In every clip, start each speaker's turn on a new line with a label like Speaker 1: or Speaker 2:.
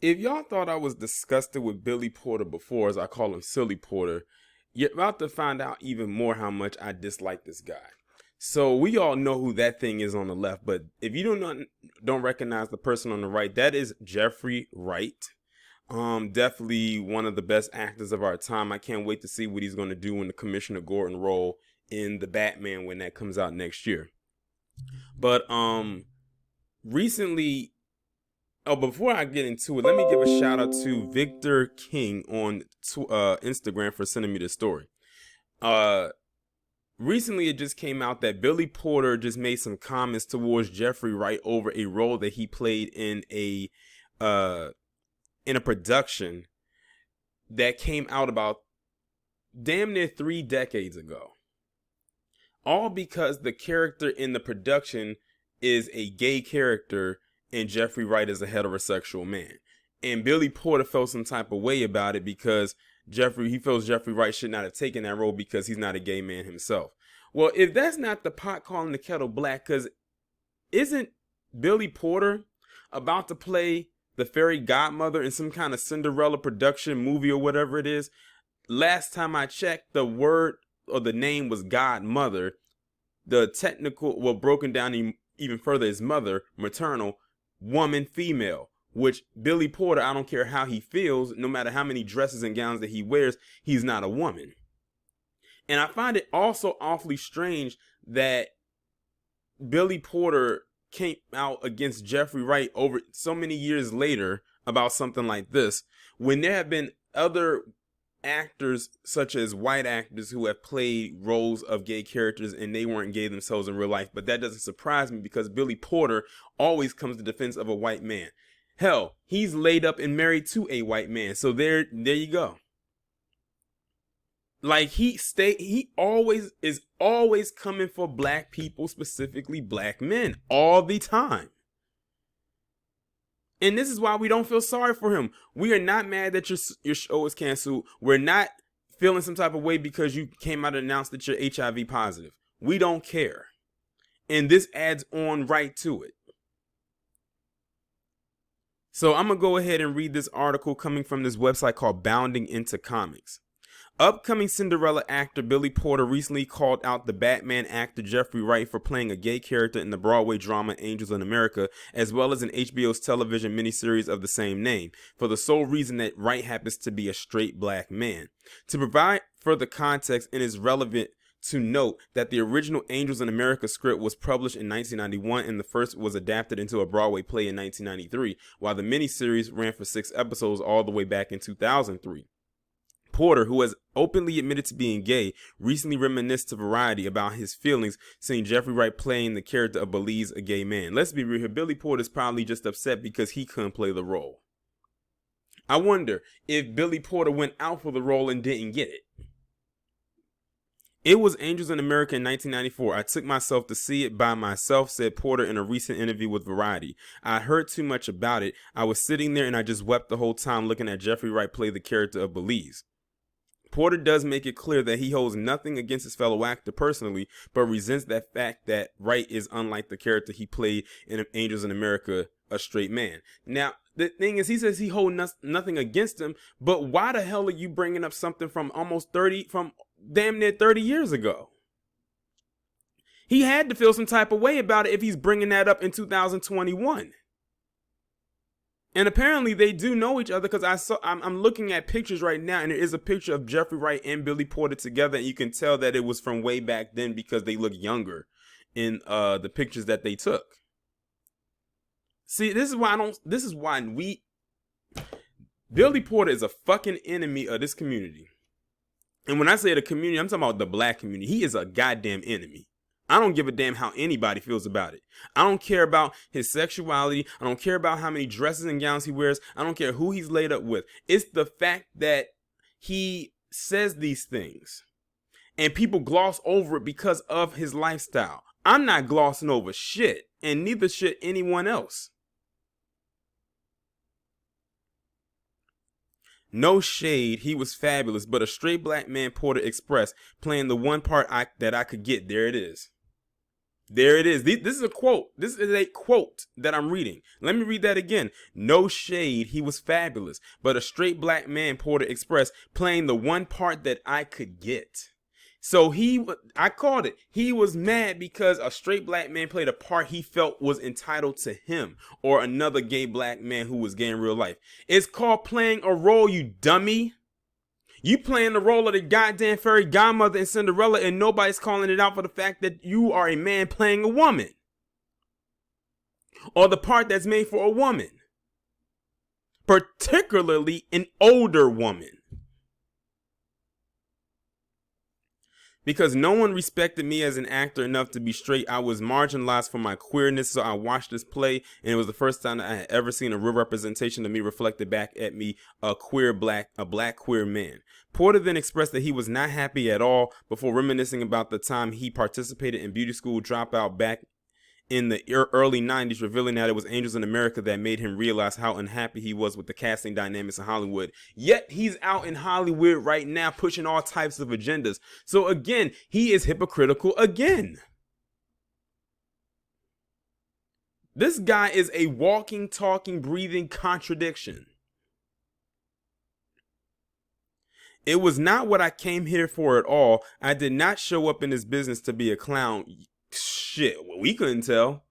Speaker 1: If y'all thought I was disgusted with Billy Porter before, as I call him Silly Porter, you're about to find out even more how much I dislike this guy. So we all know who that thing is on the left, but if you don't recognize the person on the right, that is Jeffrey Wright. Definitely one of the best actors of our time. I can't wait to see what he's going to do in the Commissioner Gordon role in the Batman when that comes out next year. But recently, oh, before I get into it, let me give a shout out to Victor King on Instagram for sending me this story. Recently it just came out that Billy Porter just made some comments towards Jeffrey Wright over a role that he played in a production that came out about damn near 3 decades ago. All because the character in the production is a gay character and Jeffrey Wright is a heterosexual man. And Billy Porter felt some type of way about it because he feels Jeffrey Wright should not have taken that role because he's not a gay man himself. Well, if that's not the pot calling the kettle black, because isn't Billy Porter about to play the fairy godmother in some kind of Cinderella production movie or whatever it is? Last time I checked, the word or the name was godmother. The technical, well, broken down even further is mother, maternal, woman, female, which Billy Porter, I don't care how he feels, no matter how many dresses and gowns that he wears, he's not a woman. And I find it also awfully strange that Billy Porter came out against Jeffrey Wright over so many years later about something like this, when there have been other actors such as white actors who have played roles of gay characters and they weren't gay themselves in real life. But that doesn't surprise me because Billy Porter always comes to defense of a white man. Hell, he's laid up and married to a white man. So there you go. Like he always is coming for black people, specifically black men, all the time. And this is why we don't feel sorry for him. We are not mad that your show is canceled. We're not feeling some type of way because you came out and announced that you're HIV positive. We don't care. And this adds on right to it. So I'm going to go ahead and read this article coming from this website called Bounding Into Comics. Upcoming Cinderella actor Billy Porter recently called out the Batman actor Jeffrey Wright for playing a gay character in the Broadway drama Angels in America, as well as in HBO's television miniseries of the same name, for the sole reason that Wright happens to be a straight black man. To provide further context, it is relevant to note that the original Angels in America script was published in 1991 and the first was adapted into a Broadway play in 1993, while the miniseries ran for 6 episodes all the way back in 2003. Porter, who has openly admitted to being gay, recently reminisced to Variety about his feelings seeing Jeffrey Wright playing the character of Belize, a gay man. Let's be real here, Billy Porter's probably just upset because he couldn't play the role. I wonder if Billy Porter went out for the role and didn't get it. It was Angels in America in 1994. I took myself to see it by myself, said Porter in a recent interview with Variety. I heard too much about it. I was sitting there and I just wept the whole time looking at Jeffrey Wright play the character of Belize. Porter does make it clear that he holds nothing against his fellow actor personally, but resents that fact that Wright is unlike the character he played in Angels in America, a straight man. Now, the thing is, he says he holds nothing against him, but why the hell are you bringing up something from damn near 30 years ago? He had to feel some type of way about it if he's bringing that up in 2021. And apparently they do know each other because I'm looking at pictures right now and there is a picture of Jeffrey Wright and Billy Porter together and you can tell that it was from way back then because they look younger in the pictures that they took. See, this is why Billy Porter is a fucking enemy of this community. And when I say the community, I'm talking about the black community. He is a goddamn enemy. I don't give a damn how anybody feels about it. I don't care about his sexuality. I don't care about how many dresses and gowns he wears. I don't care who he's laid up with. It's the fact that he says these things and people gloss over it because of his lifestyle. I'm not glossing over shit, and neither should anyone else. No shade, he was fabulous, but a straight black man, Porter expressed, playing the one part that I could get. There it is. There it is. This is a quote. This is a quote that I'm reading. Let me read that again. No shade, he was fabulous, but a straight black man, Porter expressed, playing the one part that I could get. So I called it. He was mad because a straight black man played a part he felt was entitled to him or another gay black man who was gay in real life. It's called playing a role, you dummy. You playing the role of the goddamn fairy godmother in Cinderella, and nobody's calling it out for the fact that you are a man playing a woman. Or the part that's made for a woman. Particularly an older woman. Because no one respected me as an actor enough to be straight, I was marginalized for my queerness, so I watched this play, and it was the first time that I had ever seen a real representation of me reflected back at me, a black queer man. Porter then expressed that he was not happy at all before reminiscing about the time he participated in beauty school dropout back in the early 90s, revealing that it was Angels in America that made him realize how unhappy he was with the casting dynamics in Hollywood. Yet he's out in Hollywood right now pushing all types of agendas. So again, he is hypocritical again. This guy is a walking, talking, breathing contradiction. It was not what I came here for at all. I did not show up in this business to be a clown. Shit, well, we couldn't tell.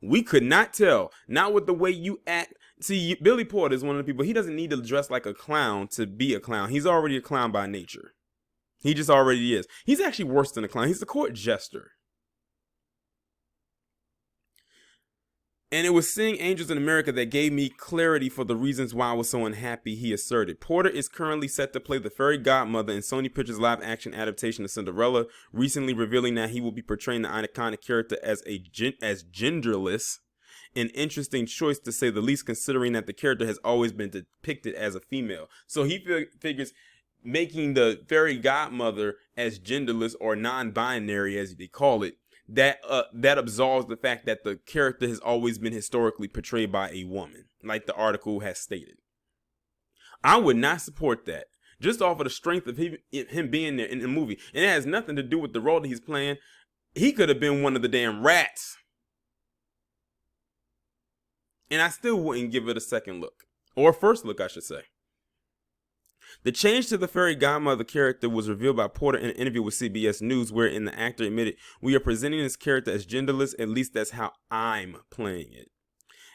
Speaker 1: We could not tell. Not with the way you act. See, Billy Porter is one of the people, he doesn't need to dress like a clown to be a clown. He's already a clown by nature. He just already is. He's actually worse than a clown. He's the court jester. And it was seeing Angels in America that gave me clarity for the reasons why I was so unhappy, he asserted. Porter is currently set to play the fairy godmother in Sony Pictures' live-action adaptation of Cinderella, recently revealing that he will be portraying the iconic character as genderless, an interesting choice to say the least, considering that the character has always been depicted as a female. So he figures making the fairy godmother as genderless or non-binary, as they call it, that absolves the fact that the character has always been historically portrayed by a woman, like the article has stated. I would not support that, just off of the strength of him being there in the movie. And it has nothing to do with the role that he's playing. He could have been one of the damn rats. And I still wouldn't give it a second look. Or first look, I should say. The change to the fairy godmother character was revealed by Porter in an interview with CBS News, wherein the actor admitted, "We are presenting this character as genderless, at least that's how I'm playing it."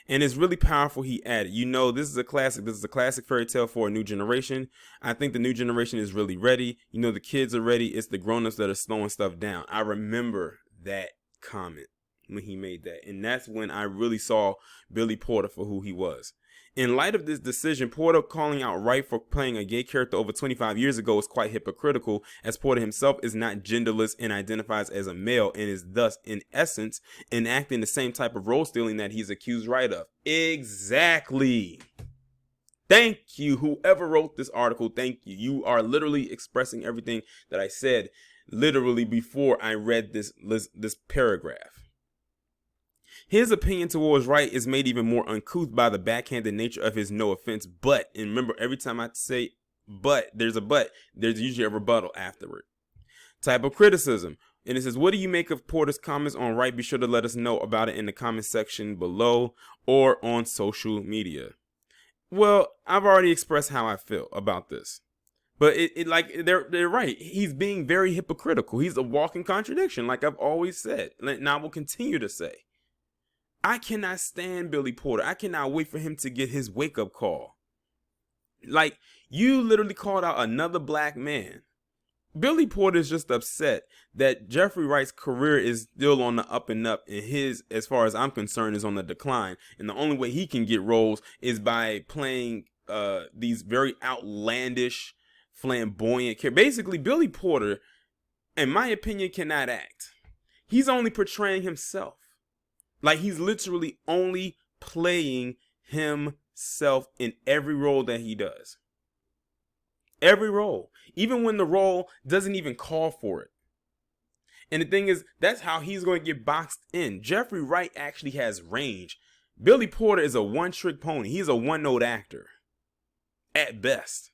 Speaker 1: And it's really powerful, he added. You know, this is a classic. This is a classic fairy tale for a new generation. I think the new generation is really ready. You know, the kids are ready. It's the grown-ups that are slowing stuff down. I remember that comment when he made that. And that's when I really saw Billy Porter for who he was. In light of this decision, Porter calling out Wright for playing a gay character over 25 years ago is quite hypocritical, as Porter himself is not genderless and identifies as a male, and is thus, in essence, enacting the same type of role stealing that he's accused Wright of. Exactly. Thank you, whoever wrote this article. Thank you. You are literally expressing everything that I said literally before I read this paragraph. His opinion towards Wright is made even more uncouth by the backhanded nature of his no offense but. And remember, every time I say but, there's usually a rebuttal afterward. Type of criticism. And it says, what do you make of Porter's comments on Wright? Be sure to let us know about it in the comment section below or on social media. Well, I've already expressed how I feel about this. But they're right. He's being very hypocritical. He's a walking contradiction, like I've always said. And I will continue to say. I cannot stand Billy Porter. I cannot wait for him to get his wake-up call. Like, you literally called out another black man. Billy Porter is just upset that Jeffrey Wright's career is still on the up and up, and his, as far as I'm concerned, is on the decline. And the only way he can get roles is by playing these very outlandish, flamboyant characters. Basically, Billy Porter, in my opinion, cannot act. He's only portraying himself. Like, he's literally only playing himself in every role that he does. Every role. Even when the role doesn't even call for it. And the thing is, that's how he's going to get boxed in. Jeffrey Wright actually has range. Billy Porter is a one-trick pony. He's a one-note actor. At best.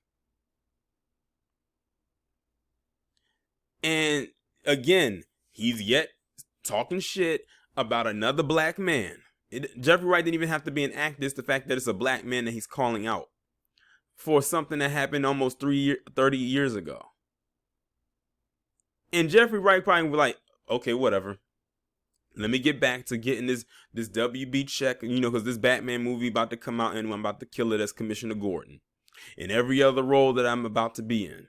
Speaker 1: And, again, he's yet talking shit about another black man. Jeffrey Wright didn't even have to be an actor. It's the fact that it's a black man that he's calling out for something that happened almost 30 years ago. And Jeffrey Wright probably was like, okay, whatever. Let me get back to getting this WB check, because this Batman movie about to come out and I'm about to kill it as Commissioner Gordon. And every other role that I'm about to be in.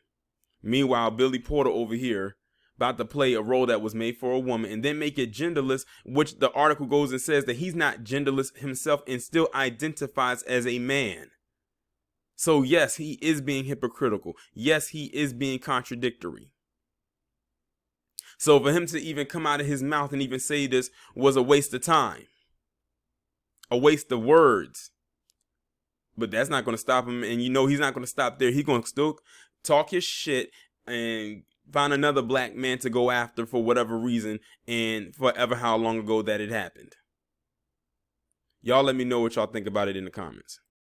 Speaker 1: Meanwhile, Billy Porter over here about to play a role that was made for a woman and then make it genderless, which the article goes and says that he's not genderless himself and still identifies as a man. So yes, he is being hypocritical. Yes, he is being contradictory. So for him to even come out of his mouth and even say this was a waste of time, a waste of words. But that's not going to stop him. And he's not going to stop there. He's going to still talk his shit and find another black man to go after for whatever reason and forever how long ago that it happened. Y'all let me know what y'all think about it in the comments.